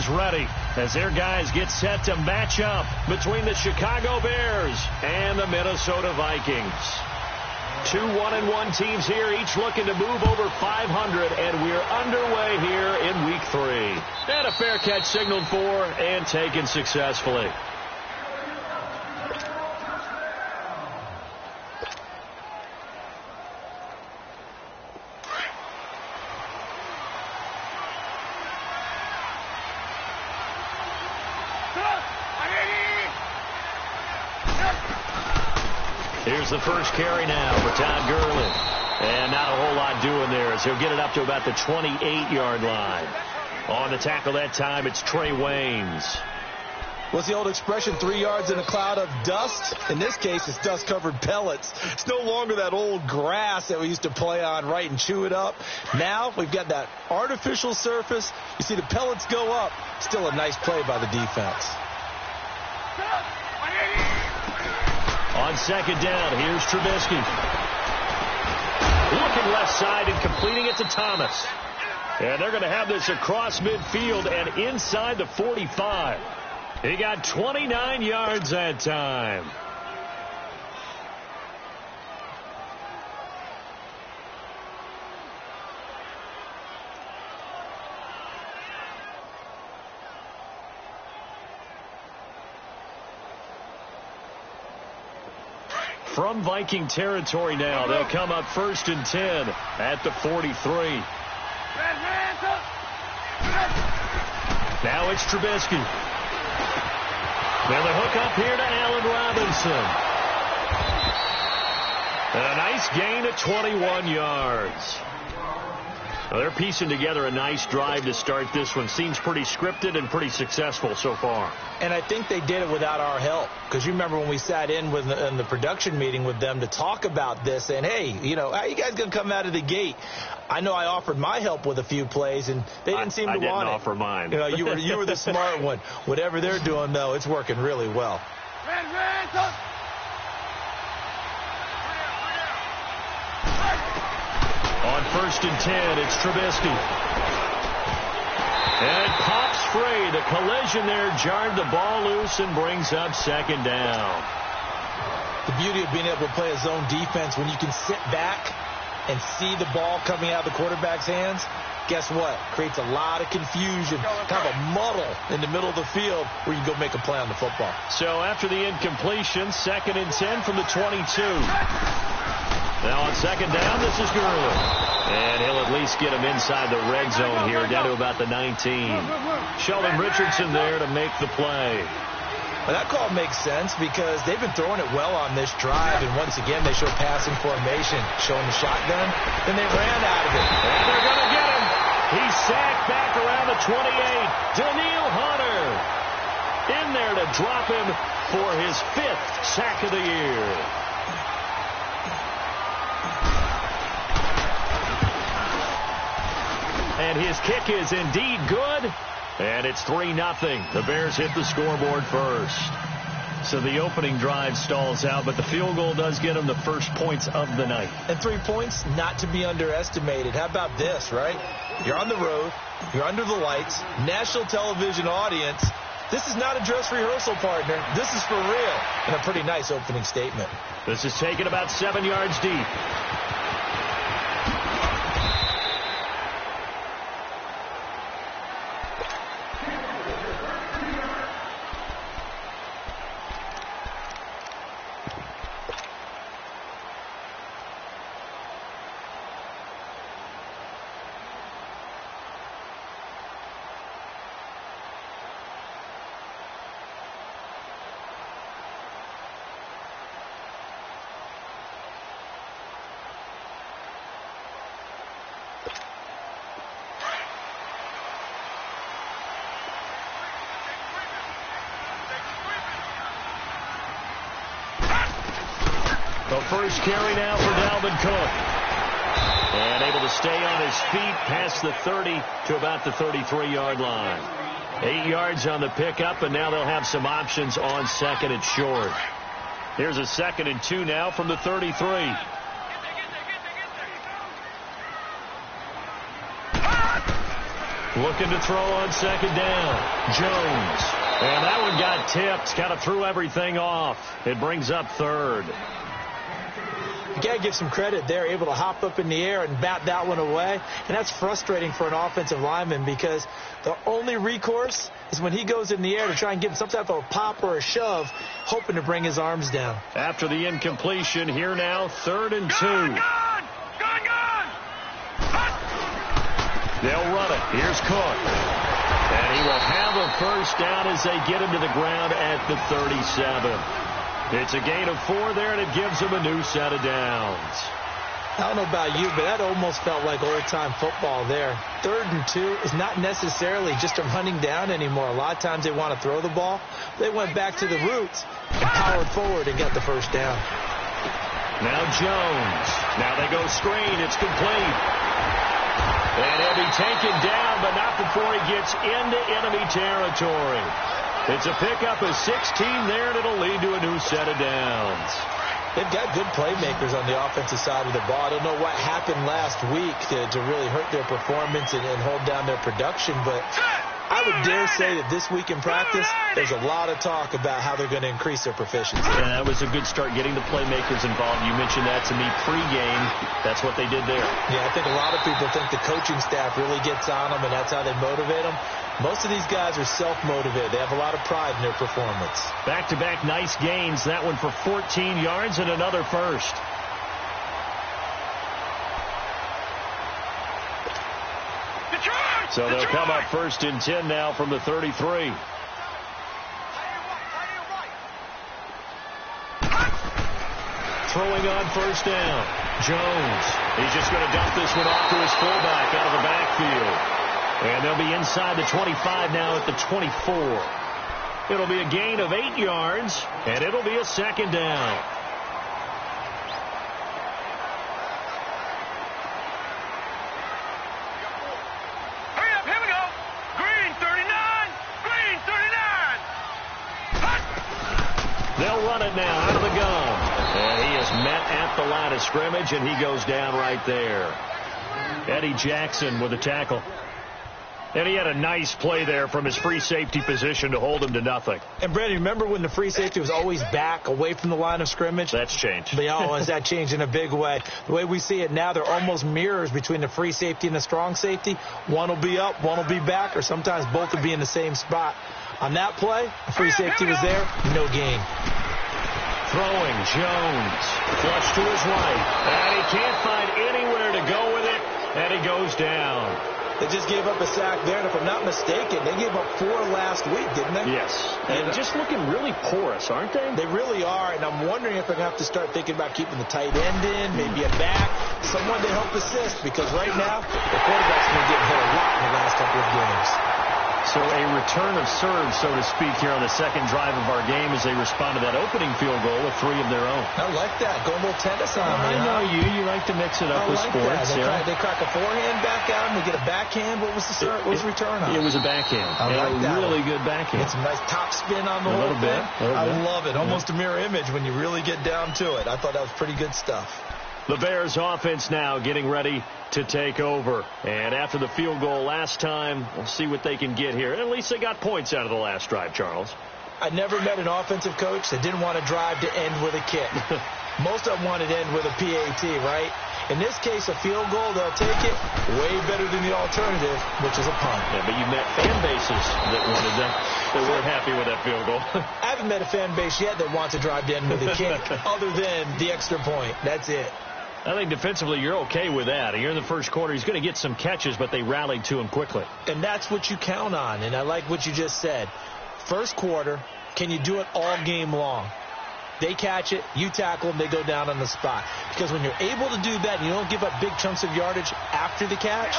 is ready as their guys get set to match up between the Chicago Bears and the Minnesota Vikings. Two 1-1 teams here, each looking to move over 500, and we're underway here in Week 3. And a fair catch signaled for and taken successfully. Here's the first carry now for Todd Gurley. And not a whole lot doing there as he'll get it up to about the 28-yard line. On the tackle that time, it's Trey Waynes. What's the old expression, 3 yards in a cloud of dust? In this case, it's dust-covered pellets. It's no longer that old grass that we used to play on, right, and chew it up. Now we've got that artificial surface. You see the pellets go up. Still a nice play by the defense. On second down, here's Trubisky. Looking left side and completing it to Thomas. And they're going to have this across midfield and inside the 45. He got 29 yards that time. From Viking territory now, they'll come up 1st and 10 at the 43. Now it's Trubisky. Now the hook up here to Allen Robinson. And a nice gain of 21 yards. Well, they're piecing together a nice drive to start this one. Seems pretty scripted and pretty successful so far. And I think they did it without our help. Because you remember when we sat in the production meeting with them to talk about this, and hey, you know, how you guys going to come out of the gate? I know I offered my help with a few plays, and they didn't seem to want it. I didn't offer mine. You know, you were the smart one. Whatever they're doing, though, it's working really well. On 1st and 10, it's Trubisky. And pops free. The collision there jarred the ball loose and brings up 2nd down. The beauty of being able to play a zone defense when you can sit back and see the ball coming out of the quarterback's hands, guess what? Creates a lot of confusion, kind of a muddle in the middle of the field where you go make a play on the football. So after the incompletion, 2nd and 10 from the 22. Now on 2nd down, this is Gurley. And he'll at least get him inside the red zone here, down to about the 19. Sheldon Richardson there to make the play. Well, that call makes sense because they've been throwing it well on this drive, and once again they show passing formation, showing the shotgun, then they ran out of it. And they're going to get him. He's sacked back around the 28. Daniil Hunter in there to drop him for his 5th sack of the year. And his kick is indeed good. And it's 3-0. The Bears hit the scoreboard first. So the opening drive stalls out, but the field goal does get them the first points of the night. And 3 points not to be underestimated. How about this, right? You're on the road. You're under the lights. National television audience. This is not a dress rehearsal, partner. This is for real. And a pretty nice opening statement. This is taken about 7 yards deep. The first carry now for Dalvin Cook. And able to stay on his feet past the 30 to about the 33-yard line. 8 yards on the pickup, and now they'll have some options on 2nd and short. Here's a 2nd and 2 now from the 33. Looking to throw on second down. Jones. And that one got tipped. Kind of threw everything off. It brings up third. You got to give some credit. They're able to hop up in the air and bat that one away. And that's frustrating for an offensive lineman because the only recourse is when he goes in the air to try and give him some type of a pop or a shove, hoping to bring his arms down. After the incompletion, here now, 3rd and 2. Gone! They'll run it. Here's Cook. And he will have a first down as they get him to the ground at the 37. It's a gain of 4 there, and it gives them a new set of downs. I don't know about you, but that almost felt like old-time football there. 3rd and 2 is not necessarily just a running down anymore. A lot of times they want to throw the ball. They went back to the roots and powered forward and got the first down. Now Jones. Now they go screen. It's complete. And he'll be taken down, but not before he gets into enemy territory. It's a pickup of 16 there, and it'll lead to a new set of downs. They've got good playmakers on the offensive side of the ball. I don't know what happened last week to really hurt their performance and hold down their production, but I would dare say that this week in practice, there's a lot of talk about how they're going to increase their proficiency. And that was a good start, getting the playmakers involved. You mentioned that to me pregame. That's what they did there. Yeah, I think a lot of people think the coaching staff really gets on them, and that's how they motivate them. Most of these guys are self-motivated. They have a lot of pride in their performance. Back-to-back nice gains. That one for 14 yards and another first. So they'll come up 1st and 10 now from the 33. Throwing on first down. Jones. He's just going to dump this one off to his fullback out of the backfield. And they'll be inside the 25 now at the 24. It'll be a gain of 8 yards, and it'll be a second down. They'll run it now out of the gun. And he is met at the line of scrimmage, and he goes down right there. Eddie Jackson with a tackle. And he had a nice play there from his free safety position to hold him to nothing. And, Brandon, remember when the free safety was always back away from the line of scrimmage? That's changed. But has that changed in a big way? The way we see it now, they're almost mirrors between the free safety and the strong safety. One will be up, one will be back, or sometimes both will be in the same spot. On that play, the free safety was there, no gain. Throwing, Jones. Flush to his right. And he can't find anywhere to go with it, and he goes down. They just gave up a sack there, and if I'm not mistaken, they gave up 4 last week, didn't they? Yes. And just looking really porous, aren't they? They really are, and I'm wondering if they're going to have to start thinking about keeping the tight end in, maybe a back, someone to help assist, because right now, the quarterback's going to get hit a lot in the last couple of games. So a return of serve, so to speak, here on the second drive of our game as they respond to that opening field goal with 3 of their own. I like that. Go a little tennis on me. I know you. You like to mix it up with sports. They crack a forehand back out and they get a backhand. What was the return on? It was a backhand. I like that. Really good backhand. It's a nice top spin on the whole thing. I love it. Almost a mirror image when you really get down to it. I thought that was pretty good stuff. The Bears offense now getting ready to take over. And after the field goal last time, we'll see what they can get here. At least they got points out of the last drive, Charles. I never met an offensive coach that didn't want to drive to end with a kick. Most of them wanted to end with a PAT, right? In this case, a field goal, they'll take it way better than the alternative, which is a punt. Yeah, but you met fan bases that wanted that. They weren't happy with that field goal. I haven't met a fan base yet that wants to drive to end with a kick other than the extra point. That's it. I think defensively you're okay with that. Here in the first quarter, he's going to get some catches, but they rallied to him quickly. And that's what you count on, and I like what you just said. First quarter, can you do it all game long? They catch it, you tackle them, they go down on the spot. Because when you're able to do that and you don't give up big chunks of yardage after the catch,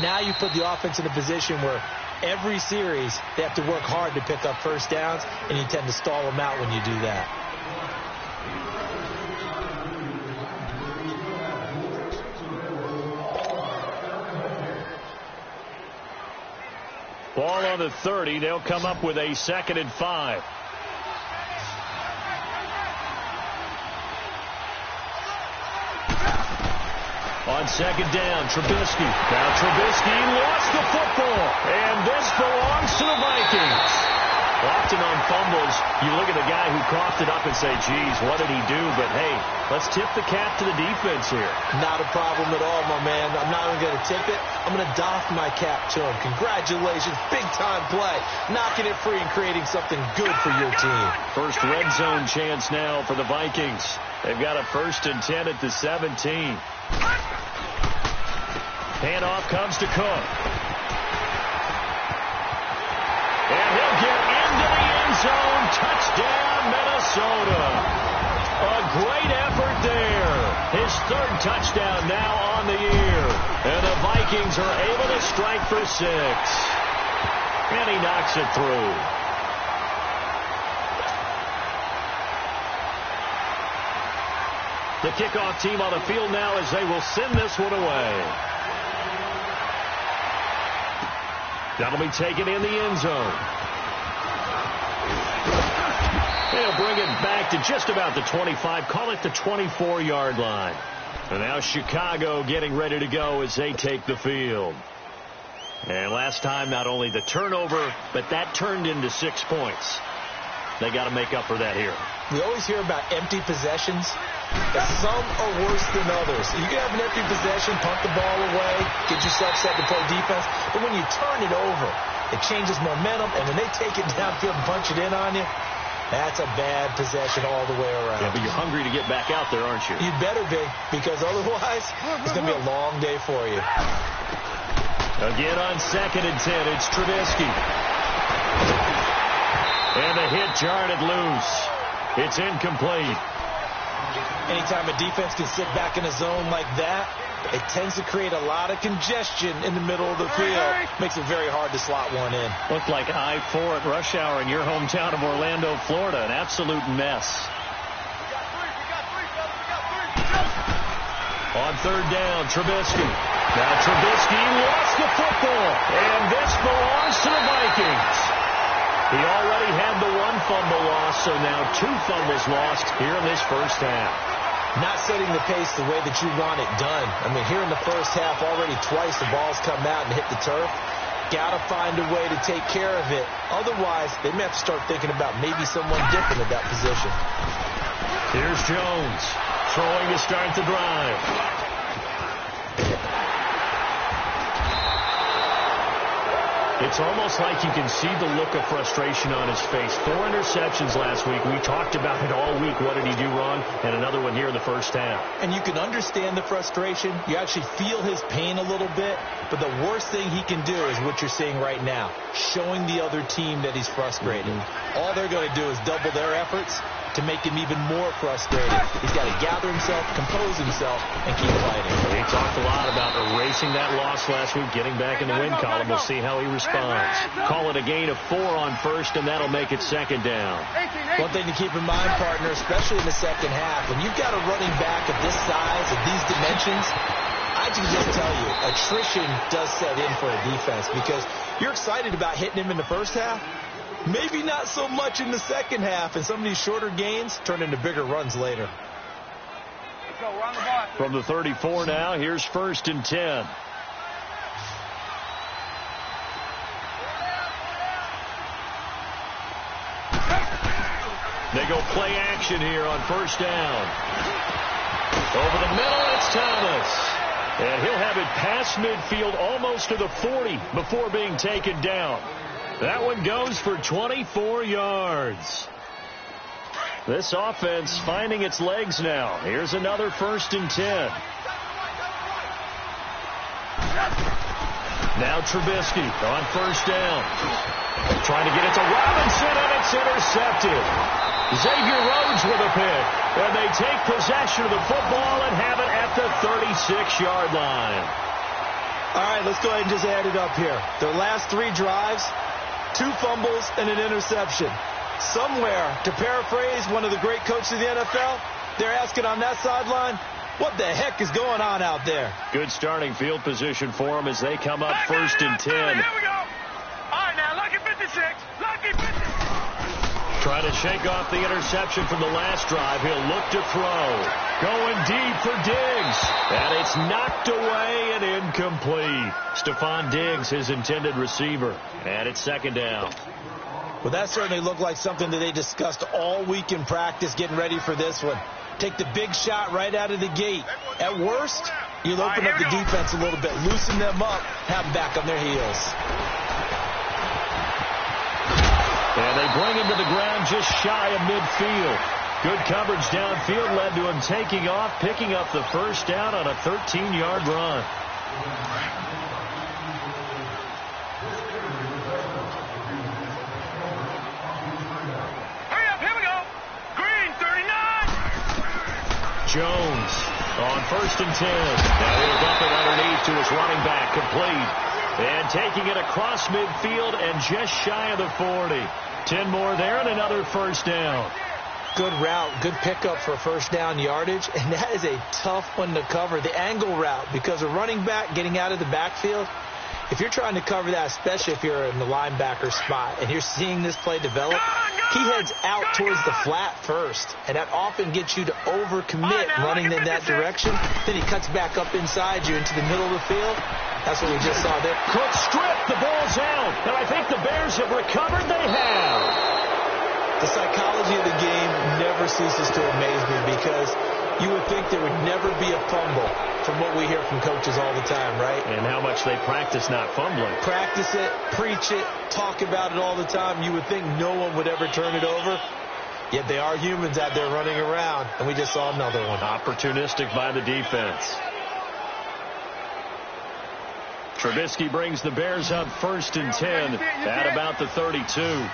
now you put the offense in a position where every series they have to work hard to pick up first downs, and you tend to stall them out when you do that. Ball on the 30. They'll come up with a 2nd and 5. On on second down. Trubisky. Now Trubisky lost the football. And this belongs to the Vikings. Often on fumbles, you look at the guy who coughed it up and say, geez, what did he do? But, hey, let's tip the cap to the defense here. Not a problem at all, my man. I'm not even going to tip it. I'm going to doff my cap to him. Congratulations. Big-time play. Knocking it free and creating something good for your team. First red zone chance now for the Vikings. They've got a 1st and 10 at the 17. Handoff comes to Cook. And he'll get into the end zone. Touchdown, Minnesota. A great effort there. His 3rd touchdown now on the year. And the Vikings are able to strike for 6. And he knocks it through. The kickoff team on the field now as they will send this one away. That'll be taken in the end zone. They'll bring it back to just about the 25. Call it the 24-yard line. And now Chicago getting ready to go as they take the field. And last time, not only the turnover, but that turned into 6 points. They got to make up for that here. We always hear about empty possessions. But some are worse than others. You can have an empty possession, punt the ball away, get yourself set to play defense. But when you turn it over, it changes momentum. And when they take it downfield and punch it in on you, that's a bad possession all the way around. Yeah, but you're hungry to get back out there, aren't you? You'd better be, because otherwise it's going to be a long day for you. Again on 2nd and 10, it's Trubisky. And the hit jarred it loose. It's incomplete. Anytime a defense can sit back in a zone like that, it tends to create a lot of congestion in the middle of the field. Makes it very hard to slot one in. Looked like I-4 at rush hour in your hometown of Orlando, Florida. An absolute mess. On 3rd down, Trubisky. Now Trubisky lost the football. And this belongs to the Vikings. He already had the 1 fumble loss, so now 2 fumbles lost here in this first half. Not setting the pace the way that you want it done. I mean, here in the first half, already twice the ball's come out and hit the turf. Got to find a way to take care of it. Otherwise, they may have to start thinking about maybe someone different at that position. Here's Jones throwing to start the drive. It's almost like you can see the look of frustration on his face. 4 interceptions last week. We talked about it all week. What did he do wrong? And another one here in the first half. And you can understand the frustration. You actually feel his pain a little bit. But the worst thing he can do is what you're seeing right now, showing the other team that he's frustrated. All they're going to do is double their efforts to make him even more frustrated. He's got to gather himself, compose himself, and keep fighting. He talked a lot about erasing that loss last week, getting back in the win column. We'll see how he responds. Call it a gain of 4 on 1st, and that'll make it 2nd down. One thing to keep in mind, partner, especially in the second half, when you've got a running back of this size, of these dimensions, I can just tell you, attrition does set in for a defense because you're excited about hitting him in the first half. Maybe not so much in the second half, and some of these shorter gains turn into bigger runs later. From the 34 now, here's 1st and 10. They go play action here on 1st down. Over the middle, it's Thomas. And he'll have it past midfield almost to the 40 before being taken down. That one goes for 24 yards. This offense finding its legs now. Here's another 1st and 10. Now Trubisky on 1st down. Trying to get it to Robinson, and it's intercepted. Xavier Rhodes with a pick. And they take possession of the football and have it at the 36-yard line. All right, let's go ahead and just add it up here. Their last 3 drives, 2 fumbles and an interception. Somewhere, to paraphrase one of the great coaches of the NFL, they're asking on that sideline, what the heck is going on out there? Good starting field position for them as they come up 1st and 10. Here we go. All right, now, lucky 56. Lucky 56. Trying to shake off the interception from the last drive. He'll look to throw. Going deep for Diggs. And it's knocked away and incomplete. Stephon Diggs, his intended receiver. And it's second down. Well, that certainly looked like something that they discussed all week in practice getting ready for this one. Take the big shot right out of the gate. At worst, you'll open up the defense a little bit, loosen them up, have them back on their heels. And they bring him to the ground just shy of midfield. Good coverage downfield led to him taking off, picking up the first down on a 13-yard run. Hurry up, here we go. Green, 39. Jones on 1st and 10. Now he'll dump it underneath to his running back, complete. And taking it across midfield and just shy of the 40. 10 more there and another first down. Good route, good pickup for first down yardage, and that is a tough one to cover, the angle route, because a running back getting out of the backfield, if you're trying to cover that, especially if you're in the linebacker spot, and you're seeing this play develop, he heads out towards the flat first, and that often gets you to overcommit running in that direction. Then he cuts back up inside you into the middle of the field. That's what we just saw there. Cook stripped, the ball's out, and I think the Bears have recovered. They have. The psychology of the game never ceases to amaze me, because you would think there would never be a fumble from what we hear from coaches all the time, right? And how much they practice not fumbling. Practice it, preach it, talk about it all the time. You would think no one would ever turn it over. Yet they are humans out there running around, and we just saw another one. Opportunistic by the defense. Trubisky brings the Bears up 1st and 10 at about the 32.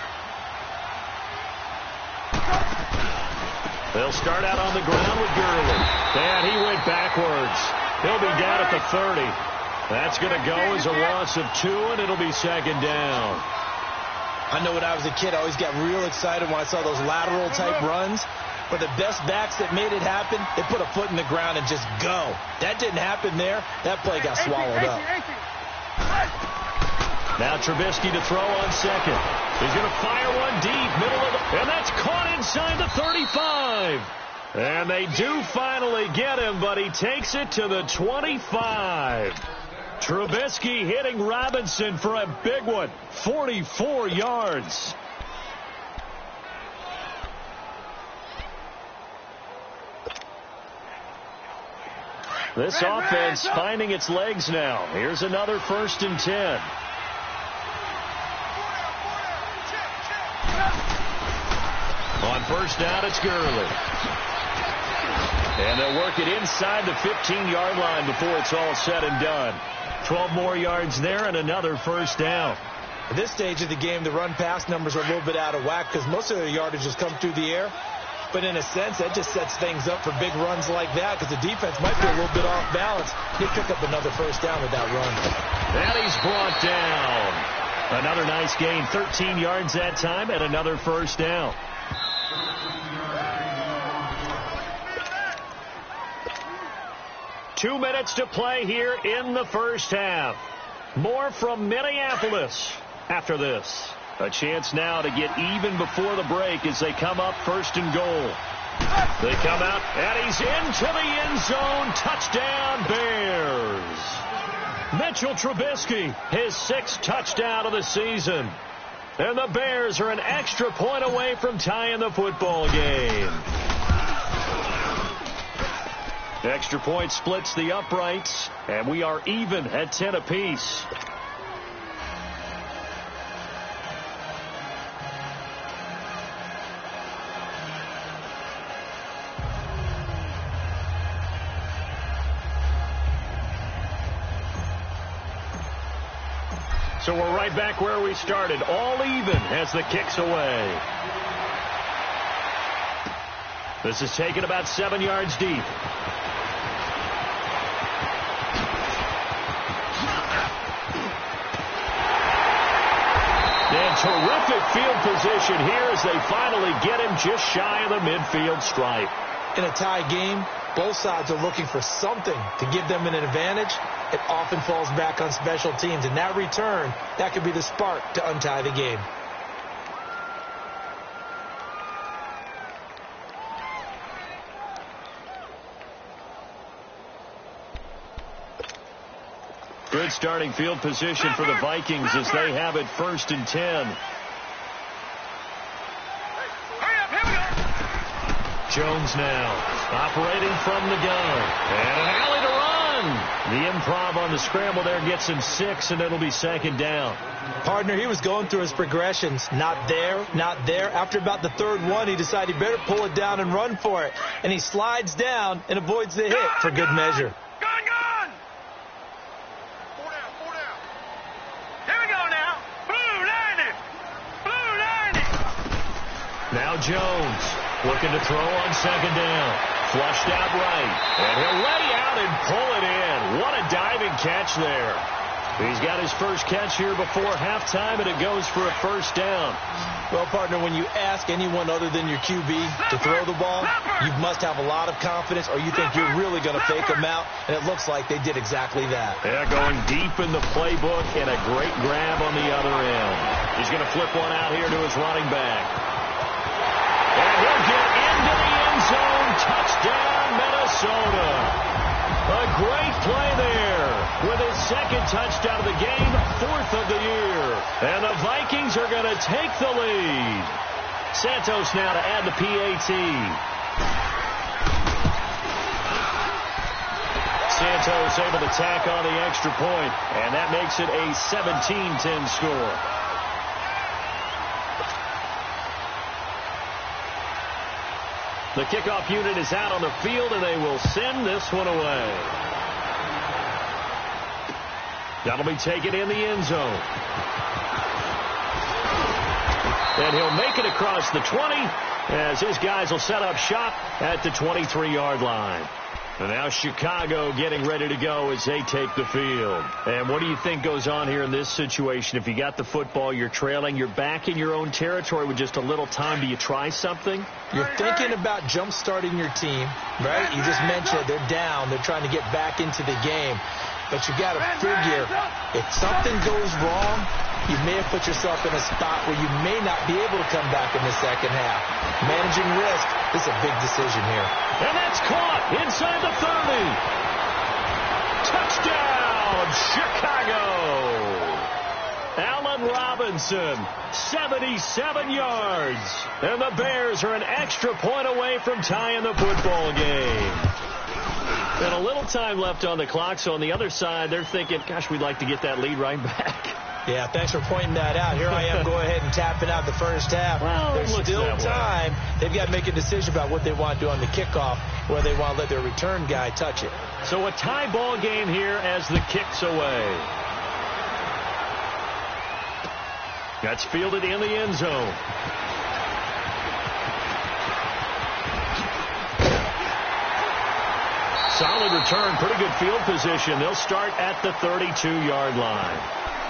They'll start out on the ground with Gurley. And he went backwards. He'll be down at the 30. That's going to go as a loss of 2, and it'll be second down. I know when I was a kid, I always got real excited when I saw those lateral-type runs. But the best backs that made it happen, they put a foot in the ground and just go. That didn't happen there. That play got swallowed up. Now Trubisky to throw on second. He's going to fire one deep, middle of the... And that's caught inside the 35. And they do finally get him, but he takes it to the 25. Trubisky hitting Robinson for a big one. 44 yards. This offense finding its legs now. Here's another 1st and 10. On first down, it's Gurley. And they'll work it inside the 15-yard line before it's all said and done. 12 more yards there and another first down. At this stage of the game, the run-pass numbers are a little bit out of whack because most of their yardage has come through the air. But in a sense, that just sets things up for big runs like that because the defense might be a little bit off balance. They pick up another first down with that run. And he's brought down. Another nice gain, 13 yards that time, and another first down. Two minutes to play here in the first half. More from Minneapolis after this. A chance now to get even before the break as they come up 1st and goal. They come out, and he's into the end zone. Touchdown, Bears. Mitchell Trubisky, his 6th touchdown of the season. And the Bears are an extra point away from tying the football game. Extra point splits the uprights, and we are even at 10 apiece. So we're right back where we started, all even as the kick's away. This is taken about 7 yards deep. And terrific field position here as they finally get him just shy of the midfield stripe. In a tie game, both sides are looking for something to give them an advantage. It often falls back on special teams. In that return, that could be the spark to untie the game. Good starting field position for the Vikings as they have it 1st and 10. Jones now operating from the gun. And an alley to run. The improv on the scramble there gets him 6, and it'll be 2nd down. Partner, he was going through his progressions. Not there, not there. After about the 3rd one, he decided he better pull it down and run for it. And he slides down and avoids the hit for good measure. Gun! 4 down. Here we go now. Blue 90. Now Jones looking to throw on 2nd down. Flushed out right. And he'll lay out and pull it in. What a diving catch there. He's got his first catch here before halftime, and it goes for a 1st down. Well, partner, when you ask anyone other than your QB to throw the ball, you must have a lot of confidence, or you think you're really going to fake them out, and it looks like they did exactly that. Yeah, going deep in the playbook, and a great grab on the other end. He's going to flip one out here to his running back. And he'll get into the end zone. Touchdown, Minnesota. A great play there with his 2nd touchdown of the game, 4th of the year. And the Vikings are going to take the lead. Santos now to add the PAT. Santos able to tack on the extra point, and that makes it a 17-10 score. The kickoff unit is out on the field, and they will send this one away. That'll be taken in the end zone. And he'll make it across the 20 as his guys will set up shop at the 23-yard line. And now Chicago getting ready to go as they take the field. And what do you think goes on here in this situation? If you got the football, you're trailing, you're back in your own territory with just a little time. Do you try something? You're thinking about jump-starting your team, right? You just mentioned they're down. They're trying to get back into the game. But you got to figure, if something goes wrong, you may have put yourself in a spot where you may not be able to come back in the second half. Managing risk is a big decision here. And that's caught inside the 30. Touchdown, Chicago! Allen Robinson, 77 yards. And the Bears are an extra point away from tying the football game. And a little time left on the clock, so on the other side, they're thinking, gosh, we'd like to get that lead right back. Yeah, thanks for pointing that out. Here I am, go ahead and tapping out the first half. Well, there's still time. They've got to make a decision about what they want to do on the kickoff, where they want to let their return guy touch it. So a tie ball game here as the kick's away. That's fielded in the end zone. Solid return, pretty good field position. They'll start at the 32-yard line.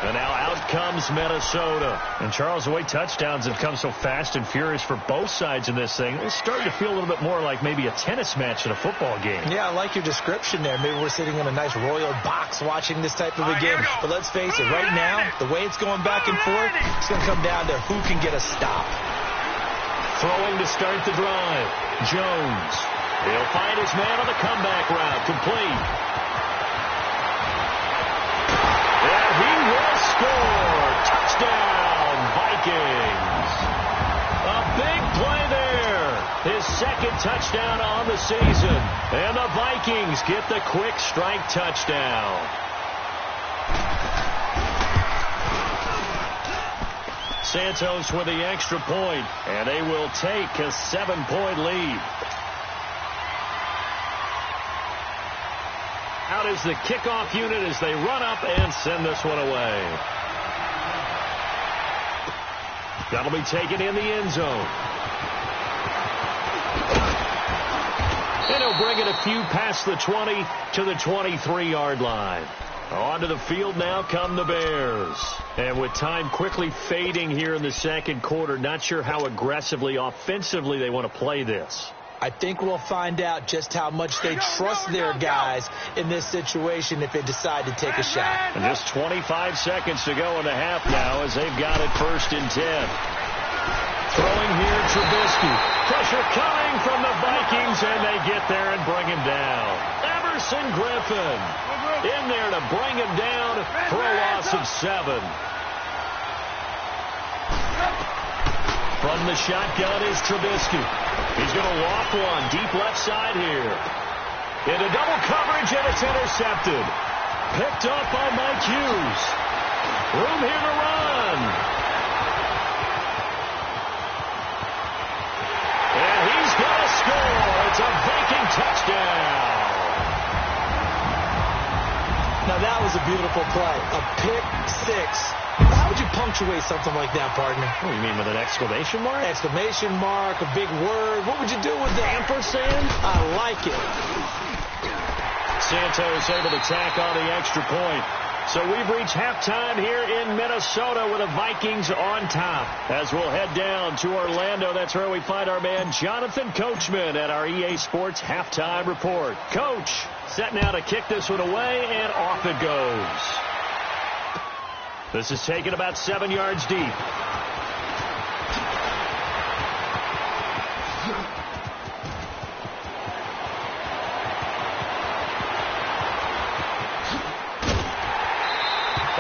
And now out comes Minnesota. And Charles, the way touchdowns have come so fast and furious for both sides in this thing, it's starting to feel a little bit more like maybe a tennis match in a football game. Yeah, I like your description there. Maybe we're sitting in a nice royal box watching this type of a game. But let's face it, right now, the way it's going back and forth, it's going to come down to who can get a stop. Throwing to start the drive. Jones. He'll find his man on the comeback route. Complete. And he will score. Touchdown, Vikings. A big play there. His 2nd touchdown on the season. And the Vikings get the quick strike touchdown. Santos with the extra point, and they will take a 7-point lead. Out is the kickoff unit as they run up and send this one away. That'll be taken in the end zone. And he'll bring it a few past the 20 to the 23-yard line. Onto the field now come the Bears. And with time quickly fading here in the second quarter, not sure how aggressively, offensively they want to play this. I think we'll find out just how much they trust their guys in this situation if they decide to take a shot. And just 25 seconds to go in the half now as they've got it 1st and 10. Throwing here, Trubisky. Pressure coming from the Vikings, and they get there and bring him down. Everson Griffin in there to bring him down for a loss of 7. From the shotgun is Trubisky. He's going to loft one deep left side here. Into double coverage, and it's intercepted. Picked up by Mike Hughes. Room here to run. And he's going to score. It's a Viking touchdown. Now that was a beautiful play. A pick 6. How would you punctuate something like that, partner? What do you mean, with an exclamation mark? Exclamation mark, a big word. What would you do with that? Ampersand? I like it. Santos able to tack on the extra point. So we've reached halftime here in Minnesota with the Vikings on top. As we'll head down to Orlando, that's where we find our man Jonathan Coachman at our EA Sports Halftime Report. Coach, set now to kick this one away, and off it goes. This is taken about 7 yards deep.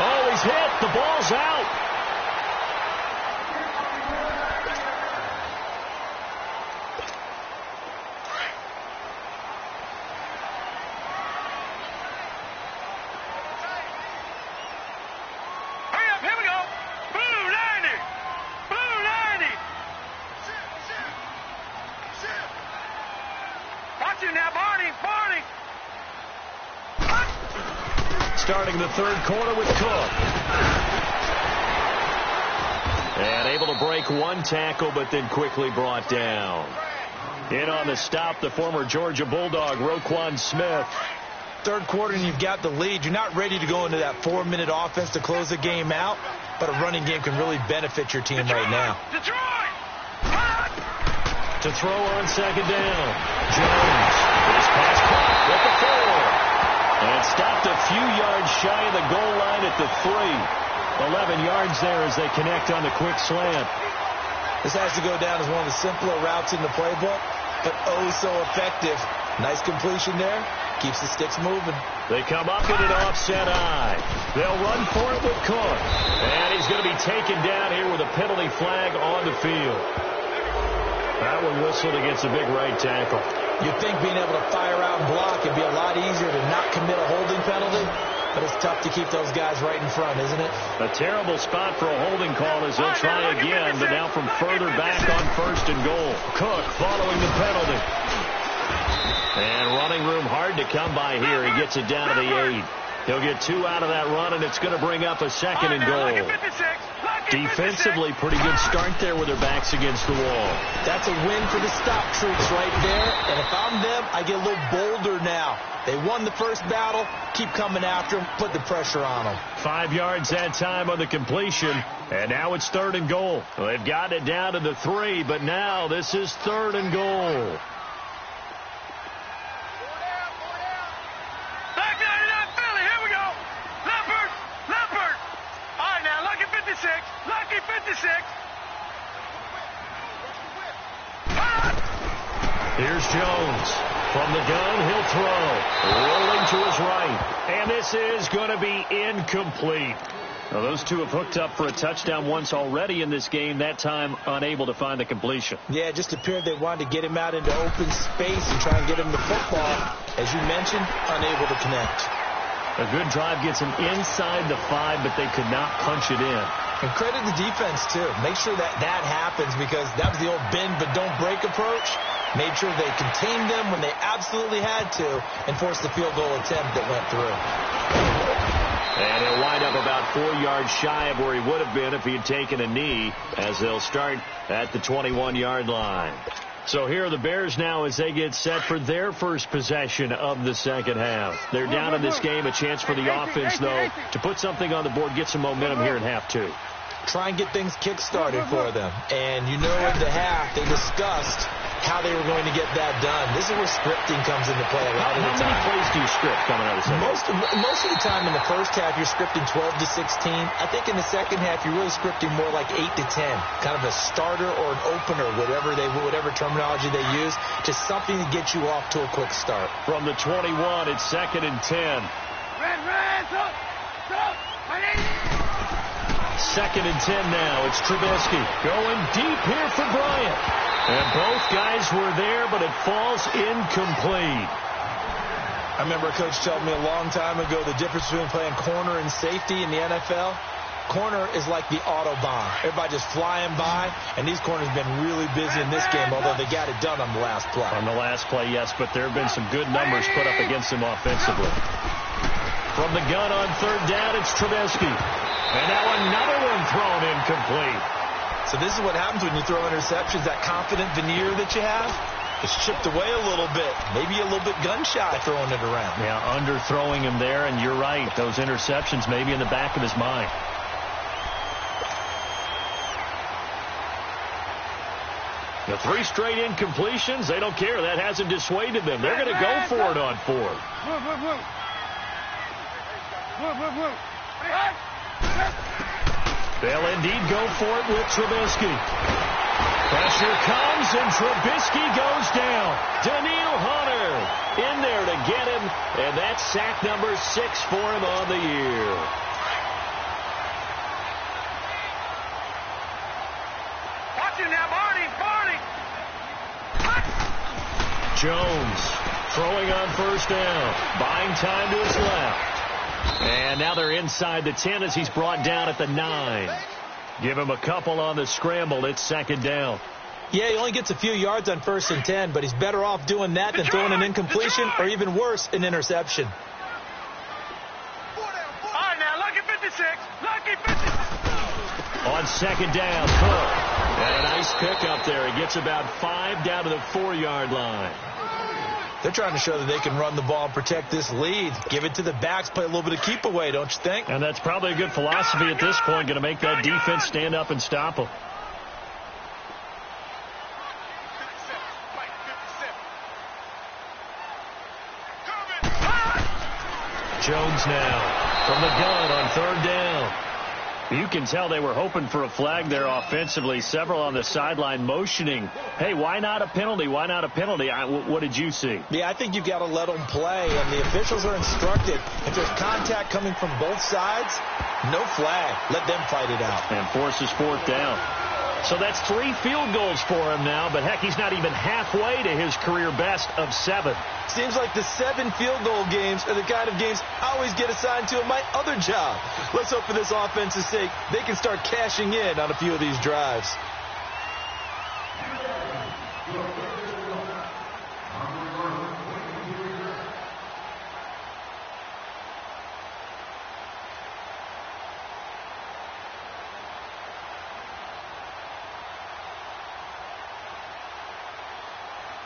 Oh, he's hit. The ball's out. Hurry up, here we go. Blue 90. Blue 90. Watch it now, Barney. Barney. Starting the third quarter with Cook. And able to break one tackle, but then quickly brought down. In on the stop, the former Georgia Bulldog, Roquan Smith. Third quarter and you've got the lead. You're not ready to go into that 4-minute offense to close the game out, but a running game can really benefit your team right now. Detroit. To throw on second down. Jones. His pass caught with the 4. And stopped a few yards shy of the goal line at the 3. 11 yards there as they connect on the quick slant. This has to go down as one of the simpler routes in the playbook, but oh so effective. Nice completion there. Keeps the sticks moving. They come up in an offset eye. They'll run for it with Cook. And he's going to be taken down here with a penalty flag on the field. That one whistled against a big right tackle. You'd think being able to fire out and block would be a lot easier to not commit a holding penalty, but it's tough to keep those guys right in front, isn't it? A terrible spot for a holding call as they'll try again, but now from further back on 1st and goal. Cook following the penalty. And running room hard to come by here. He gets it down to the 8. He'll get 2 out of that run, and it's going to bring up a 2nd and goal. Defensively, pretty good start there with their backs against the wall. That's a win for the stop troops right there. And if I'm them, I get a little bolder now. They won the first battle. Keep coming after them. Put the pressure on them. 5 yards that time on the completion. And now it's 3rd and goal. Well, they've got it down to the 3, but now this is 3rd and goal. Back 99 Philly, here we go. Leopard. Leopard. All right, now, Lucky 56. Lucky 56. Here's Jones. From the gun, he'll throw. Rolling to his right. And this is going to be incomplete. Now, those two have hooked up for a touchdown once already in this game, that time unable to find the completion. Yeah, it just appeared they wanted to get him out into open space and try and get him the football. As you mentioned, unable to connect. A good drive gets him inside the 5, but they could not punch it in. And credit the defense, too. Make sure that happens, because that was the old bend but don't break approach. Made sure they contained them when they absolutely had to and forced the field goal attempt that went through. And he'll wind up about 4 yards shy of where he would have been if he had taken a knee, as they'll start at the 21-yard line. So here are the Bears now as they get set for their first possession of the second half. They're down in this game. A chance for the offense, though, to put something on the board, get some momentum here in half 2. Try and get things kick-started for them. And you know in the half they discussed how they were going to get that done. This is where scripting comes into play a lot of the time. How many plays do you script coming out of the second? Most of the time in the first half, you're scripting 12 to 16. I think in the second half, you're really scripting more like 8 to 10. Kind of a starter or an opener, whatever terminology they use. Just something to get you off to a quick start. From the 21, it's 2nd and 10. Red, stop. 2nd and 10 now. It's Trubisky going deep here for Bryant. And both guys were there, but it falls incomplete. I remember a coach telling me a long time ago the difference between playing corner and safety in the NFL. Corner is like the Autobahn. Everybody just flying by, and these corners have been really busy in this game, although they got it done on the last play. On the last play, yes, but there have been some good numbers put up against him offensively. From the gun on 3rd down, it's Trubisky. And now another one thrown incomplete. So this is what happens when you throw interceptions. That confident veneer that you have is chipped away a little bit. Maybe a little bit gun-shy throwing it around. Yeah, underthrowing him there, and you're right. Those interceptions maybe in the back of his mind. The 3 straight incompletions, they don't care. That hasn't dissuaded them. They're going to go for it on 4th. They'll indeed go for it with Trubisky. Pressure comes, and Trubisky goes down. Daniil Hunter in there to get him, and that's sack number 6 for him on the year. Watch him now, Barney. Jones throwing on 1st down, buying time to his left. And now they're inside the 10 as he's brought down at the 9. Give him a couple on the scramble. It's 2nd down. Yeah, he only gets a few yards on 1st and 10, but he's better off doing that than throwing an incompletion or even worse, an interception. All right, now, lucky 56. Lucky 56. On 2nd down, Cook. And a nice pickup there. He gets about 5 down to the 4-yard line. They're trying to show that they can run the ball and protect this lead. Give it to the backs, play a little bit of keep away, don't you think? And that's probably a good philosophy at this point, going to make that defense stand up and stop them. Jones now from the gun on 3rd down. You can tell they were hoping for a flag there offensively. Several on the sideline motioning, hey, why not a penalty? Why not a penalty? What did you see? Yeah, I think you've got to let them play, and the officials are instructed. If there's contact coming from both sides, no flag. Let them fight it out. And forces 4th down. So that's 3 field goals for him now, but heck, he's not even halfway to his career best of 7. Seems like the 7 field goal games are the kind of games I always get assigned to in my other job. Let's hope for this offense's sake they can start cashing in on a few of these drives.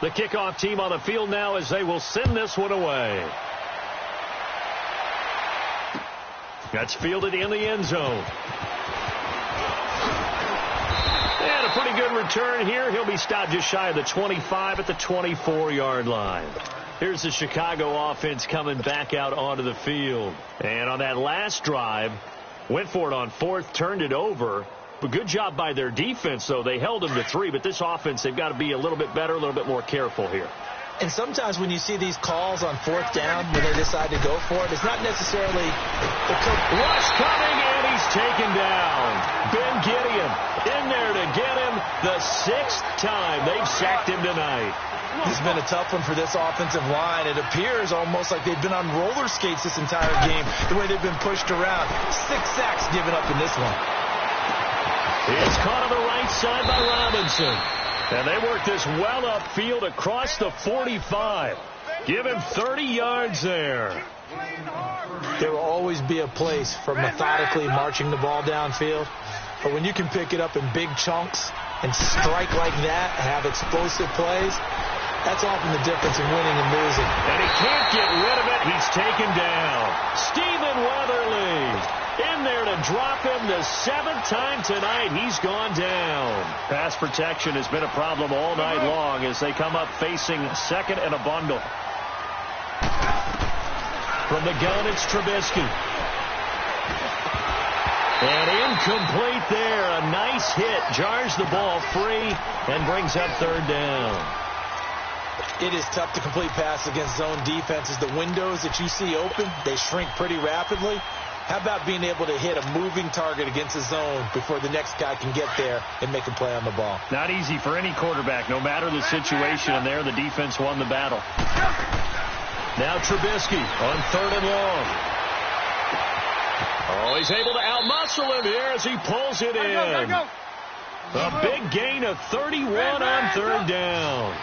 The kickoff team on the field now as they will send this one away. That's fielded in the end zone. And a pretty good return here. He'll be stopped just shy of the 25 at the 24-yard line. Here's the Chicago offense coming back out onto the field. And on that last drive, went for it on 4th, turned it over. But good job by their defense, though. They held them to 3, but this offense, they've got to be a little bit better, a little bit more careful here. And sometimes when you see these calls on 4th down, when they decide to go for it, it's not necessarily the rush coming, and he's taken down. Ben Gideon in there to get him the 6th time they've sacked him tonight. This has been a tough one for this offensive line. It appears almost like they've been on roller skates this entire game, the way they've been pushed around. 6 sacks given up in this one. It's caught on the right side by Robinson. And they work this well upfield across the 45. Give him 30 yards there. There will always be a place for methodically marching the ball downfield. But when you can pick it up in big chunks and strike like that, have explosive plays, That's often the difference in winning and losing. And he can't get rid of it. He's taken down. Stephen Weatherly in there to drop him the 7th time tonight. He's gone down. Pass protection has been a problem all night long as they come up facing second and a bundle. From the gun, it's Trubisky. And incomplete there. A nice hit. Jars the ball free and brings up 3rd down. It is tough to complete passes against zone defenses. The windows that you see open, they shrink pretty rapidly. How about being able to hit a moving target against a zone before the next guy can get there and make a play on the ball? Not easy for any quarterback, no matter the situation. And there, the defense won the battle. Now Trubisky on 3rd and long. Oh, he's able to outmuscle him here as he pulls it in. A big gain of 31 on 3rd down.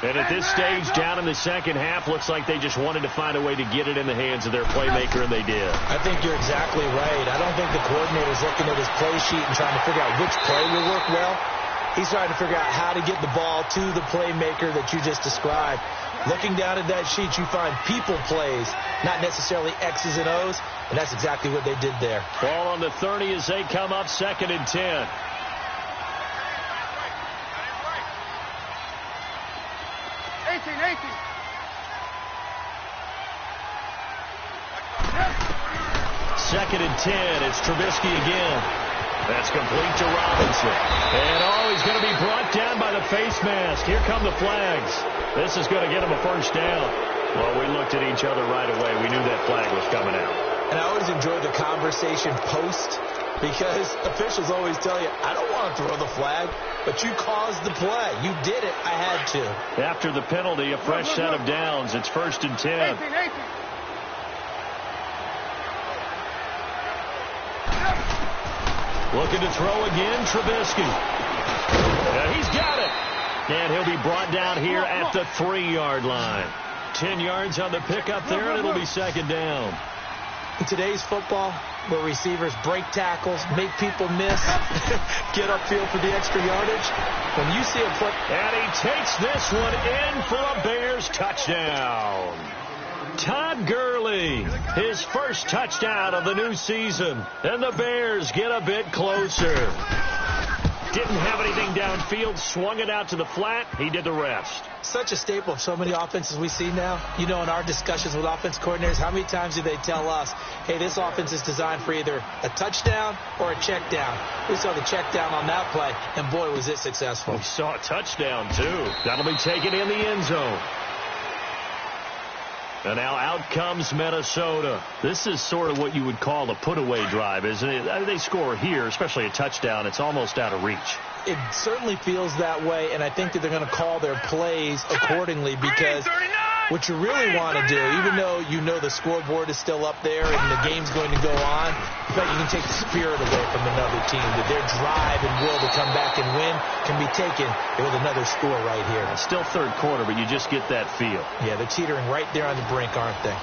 And at this stage, down in the second half, looks like they just wanted to find a way to get it in the hands of their playmaker, and they did. I think you're exactly right. I don't think the coordinator's looking at his play sheet and trying to figure out which play will work well. He's trying to figure out how to get the ball to the playmaker that you just described. Looking down at that sheet, you find people plays, not necessarily X's and O's, and that's exactly what they did there. Ball on the 30 as they come up 2nd and 10. Second and 10. It's Trubisky again. That's complete to Robinson. And he's going to be brought down by the face mask. Here come the flags. This is going to get him a 1st down. Well, we looked at each other right away. We knew that flag was coming out. And I always enjoy the conversation post, because officials always tell you, I don't want to throw the flag, but you caused the play. You did it. I had to. After the penalty, a fresh set of downs. It's 1st and 10. Looking to throw again, Trubisky. And he's got it. And he'll be brought down here at the 3-yard line. 10 yards on the pickup there, and it'll be 2nd down. In today's football, where receivers break tackles, make people miss, get upfield for the extra yardage, when you see a play... And he takes this one in for a Bears touchdown. Todd Gurley, his first touchdown of the new season. And the Bears get a bit closer. Didn't have anything downfield, swung it out to the flat. He did the rest. Such a staple of so many offenses we see now. You know, in our discussions with offense coordinators, how many times do they tell us, hey, this offense is designed for either a touchdown or a check down. We saw the check down on that play, and boy, was it successful. We saw a touchdown, too. That'll be taken in the end zone. And now out comes Minnesota. This is sort of what you would call a put-away drive, isn't it? They score here, especially a touchdown. It's almost out of reach. It certainly feels that way, and I think that they're going to call their plays accordingly, because what you really want to do, even though you know the scoreboard is still up there and the game's going to go on, but you can take the spirit away from another team, that their drive and will to come back and win can be taken with another score right here. It's still 3rd quarter, but you just get that feel. Yeah, they're teetering right there on the brink, aren't they?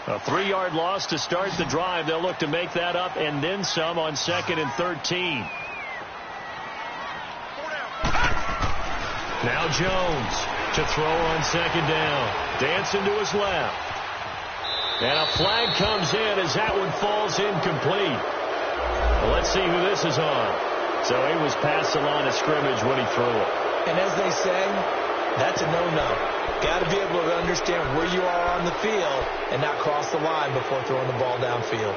A 3-yard loss to start the drive. They'll look to make that up and then some on 2nd and 13. Now Jones to throw on 2nd down. Dancing to his left. And a flag comes in as that one falls incomplete. Well, let's see who this is on. So he was past the line of scrimmage when he threw it. And as they say, that's a no-no. Got to be able to understand where you are on the field and not cross the line before throwing the ball downfield.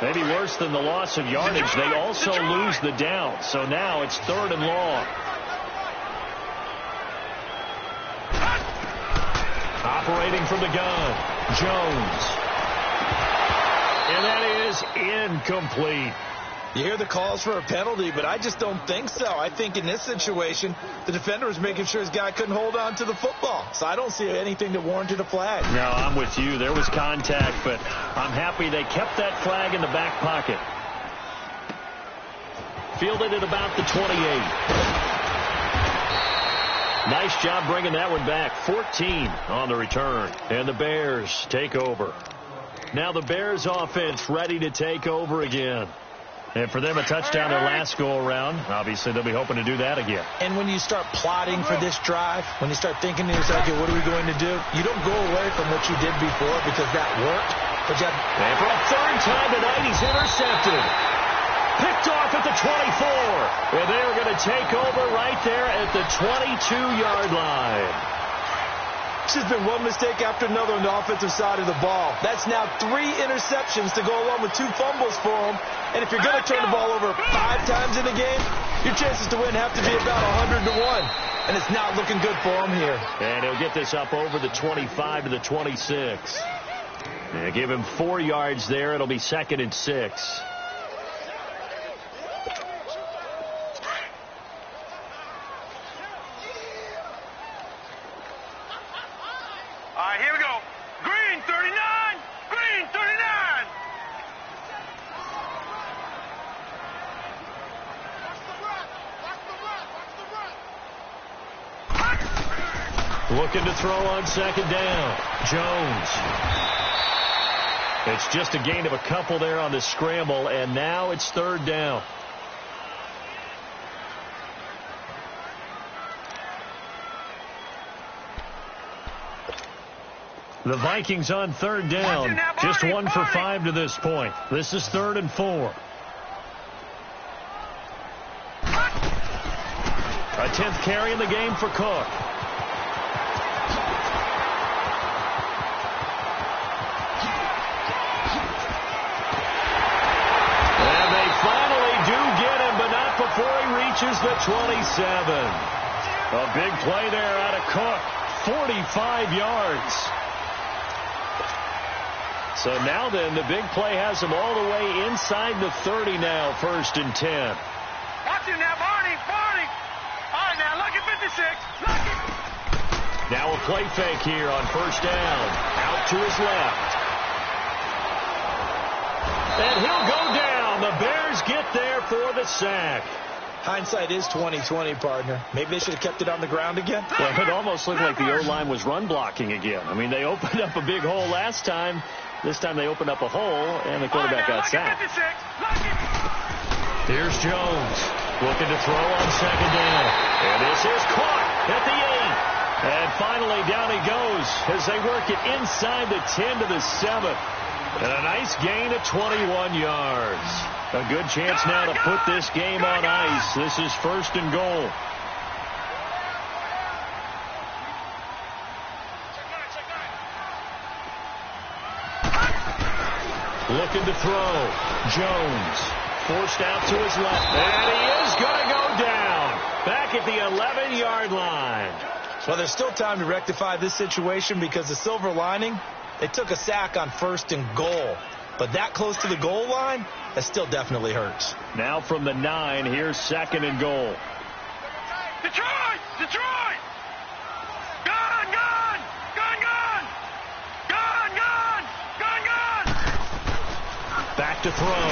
Maybe worse than the loss of yardage, they also lose the down. So now it's 3rd and long. Operating from the gun, Jones. And that is incomplete. You hear the calls for a penalty, but I just don't think so. I think in this situation, the defender was making sure his guy couldn't hold on to the football. So I don't see anything that warranted a flag. No, I'm with you. There was contact, but I'm happy they kept that flag in the back pocket. Fielded at about the 28. Nice job bringing that one back. 14 on the return. And the Bears take over. Now the Bears offense ready to take over again. And for them, a touchdown their last go-around. Obviously, they'll be hoping to do that again. And when you start plotting for this drive, when you start thinking to yourself, okay, what are we going to do? You don't go away from what you did before because that worked. But you have... And for a third time tonight, he's intercepted. Picked off at the 24. And they're going to take over right there at the 22-yard line. It's just been one mistake after another on the offensive side of the ball. That's now 3 interceptions to go along with 2 fumbles for him. And if you're going to turn the ball over 5 times in a game, your chances to win have to be about 100 to 1. And it's not looking good for him here. And he'll get this up over the 25 to the 26. And give him 4 yards there. It'll be 2nd and 6. Here we go. Green 39. Green 39. Looking to throw on 2nd down. Jones. It's just a gain of a couple there on the scramble, and now it's 3rd down. The Vikings on 3rd down. Just 1 for 5 to this point. This is 3rd and 4. A 10th carry in the game for Cook. And they finally do get him, but not before he reaches the 27. A big play there out of Cook. 45 yards. So now then, the big play has him all the way inside the 30 now, 1st and 10. Watch it now, Barney. Barney. All right, now, look at 56. Look it. Now a play fake here on 1st down. Out to his left. And he'll go down. The Bears get there for the sack. Hindsight is 20/20, partner. Maybe they should have kept it on the ground again. Well, it almost looked like the O-line was run blocking again. I mean, they opened up a big hole last time. This time they opened up a hole, and the quarterback got sacked. Here's Jones looking to throw on 2nd down. And this is caught at the 8. And finally down he goes as they work it inside the 10 to the 7. And a nice gain of 21 yards. A good chance now to put this game on ice. This is 1st and goal. Looking to throw. Jones forced out to his left. And he is going to go down. Back at the 11-yard line. Well, there's still time to rectify this situation because the silver lining, they took a sack on 1st and goal. But that close to the goal line, that still definitely hurts. Now from the 9, here's 2nd and goal. Detroit! Detroit! Gun! Gun! Gun! Gun! Gun! Gun! Gun! Gun! Back to throw.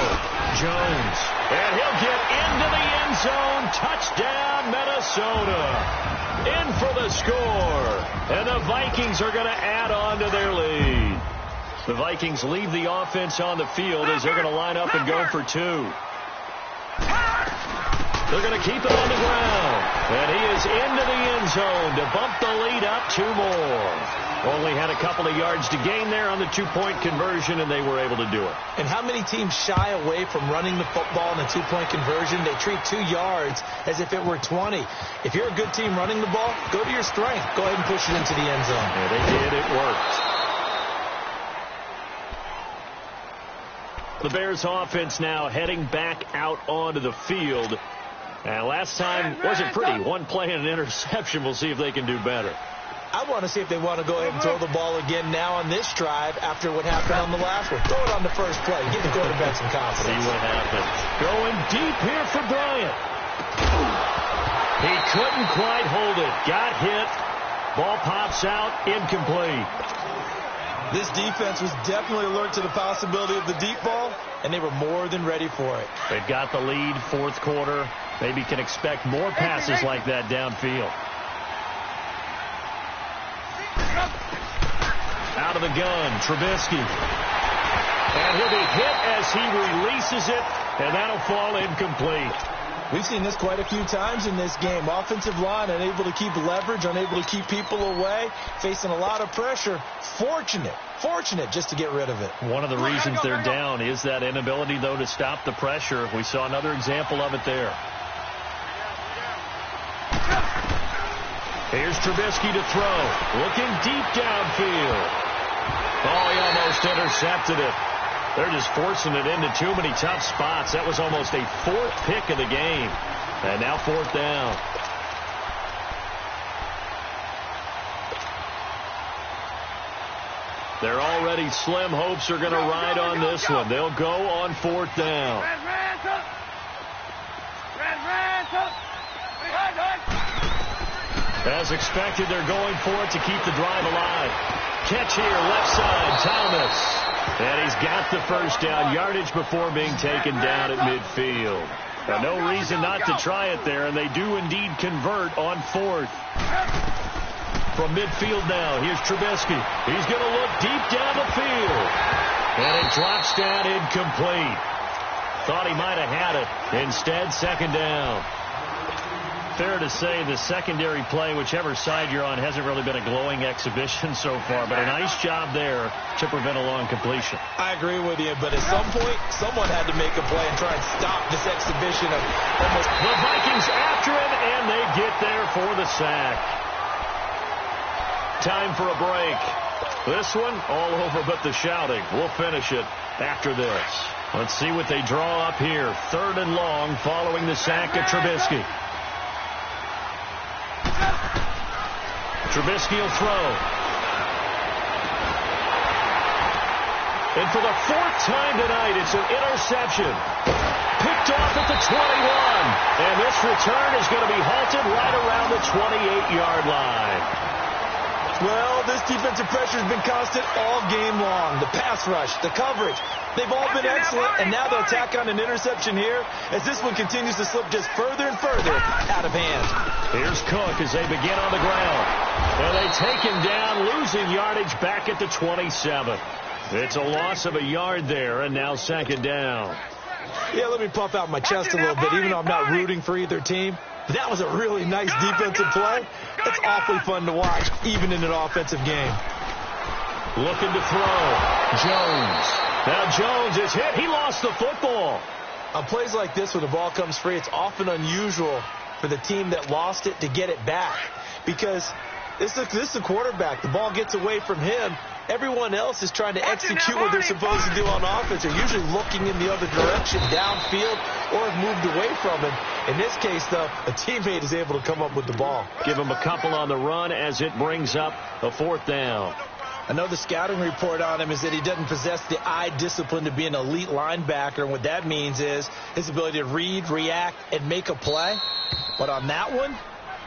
Jones. And he'll get into the end zone. Touchdown, Minnesota. In for the score. And the Vikings are going to add on to their lead. The Vikings leave the offense on the field as they're going to line up and go for 2. They're going to keep it on the ground. And he is into the end zone to bump the lead up 2 more. Only had a couple of yards to gain there on the 2-point conversion, and they were able to do it. And how many teams shy away from running the football in a 2-point conversion? They treat 2 yards as if it were 20. If you're a good team running the ball, go to your strength. Go ahead and push it into the end zone. Yeah, they did. It worked. The Bears offense now heading back out onto the field. And last time wasn't pretty. 1 play and an interception. We'll see if they can do better. I want to see if they want to go ahead and throw the ball again now on this drive after what happened on the last one. Throw it on the first play. Give the quarterback some confidence. See what happens. Going deep here for Bryant. He couldn't quite hold it. Got hit. Ball pops out. Incomplete. This defense was definitely alert to the possibility of the deep ball, and they were more than ready for it. They've got the lead, 4th quarter. Maybe can expect more passes like that downfield. Out of the gun, Trubisky. And he'll be hit as this. He releases it, and that'll fall incomplete. We've seen this quite a few times in this game. Offensive line unable to keep leverage, unable to keep people away, facing a lot of pressure. Fortunate just to get rid of it. One of the reasons they're down is that inability, though, to stop the pressure. We saw another example of it there. Here's Trubisky to throw. Looking deep downfield. Oh, he almost intercepted it. They're just forcing it into too many tough spots. That was almost a fourth pick of the game. And now fourth down. They're already slim hopes are going to ride on this one. They'll go on fourth down. As expected, they're going for it to keep the drive alive. Catch here, left side, Thomas. And he's got the first down, yardage before being taken down at midfield. Now, no reason not to try it there, and they do indeed convert on fourth. From midfield now, here's Trubisky. He's going to look deep down the field. And it drops down incomplete. Thought he might have had it. Instead, second down. Fair to say the secondary play, whichever side you're on, hasn't really been a glowing exhibition so far, but a nice job there to prevent a long completion. I agree with you, but at some point, someone had to make a play and try and stop this exhibition of almost... The Vikings after him, and they get there for the sack. Time for a break. This one, all over but the shouting. We'll finish it after this. Let's see what they draw up here. Third and long following the sack of Trubisky. Trubisky will throw. And for the fourth time tonight, it's an interception. Picked off at the 21. And this return is going to be halted right around the 28-yard line. Well, this defensive pressure has been constant all game long. The pass rush, the coverage, they've all been excellent, and now they'll tack on an interception here as this one continues to slip just further and further out of hand. Here's Cook as they begin on the ground. And they take him down, losing yardage back at the 27. It's a loss of a yard there, and now second down. Yeah, let me puff out my chest a little bit, even though I'm not rooting for either team. That was a really nice defensive play. It's awfully fun to watch, even in an offensive game. Looking to throw. Jones. Now Jones is hit. He lost the football. On plays like this, when the ball comes free, it's often unusual for the team that lost it to get it back. Because this is the quarterback. The ball gets away from him. Everyone else is trying to execute what they're supposed to do on offense. They're usually looking in the other direction, downfield, or have moved away from him. In this case, though, a teammate is able to come up with the ball. Give him a couple on the run as it brings up a fourth down. Another scouting report on him is that he doesn't possess the eye discipline to be an elite linebacker. And what that means is his ability to read, react, and make a play. But on that one,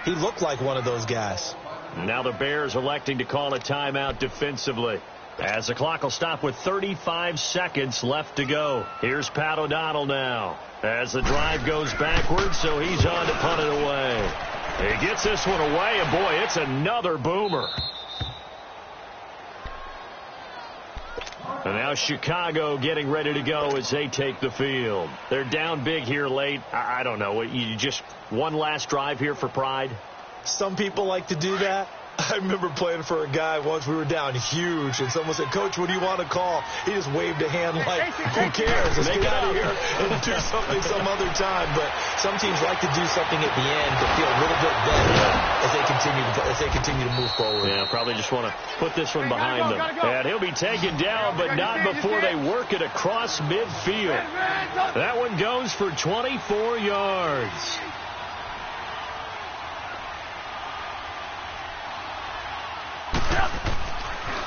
he looked like one of those guys. Now the Bears electing to call a timeout defensively, as the clock will stop with 35 seconds left to go. Here's Pat O'Donnell now as the drive goes backwards, so he's on to punt it away. He gets this one away, and boy, it's another boomer. And now Chicago getting ready to go as they take the field. They're down big here late. I don't know. You just one last drive here for pride? Some people like to do that. I remember playing for a guy once. We were down huge, and someone said, "Coach, what do you want to call?" He just waved a hand like, "Who cares? Let's get out of here and do something some other time." But some teams like to do something at the end to feel a little bit better as they continue to move forward. Yeah, probably just want to put this one behind them. And he'll be taken down, but not before they work it across midfield. That one goes for 24 yards.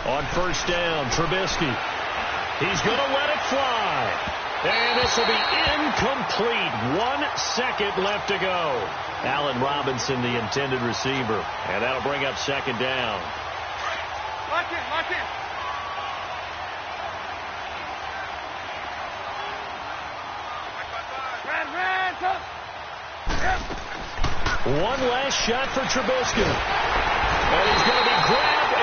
On first down, Trubisky. He's going to let it fly. And this will be incomplete. 1 second left to go. Allen Robinson, the intended receiver. And that'll bring up second down. Lock in. One last shot for Trubisky. And he's going to be grabbed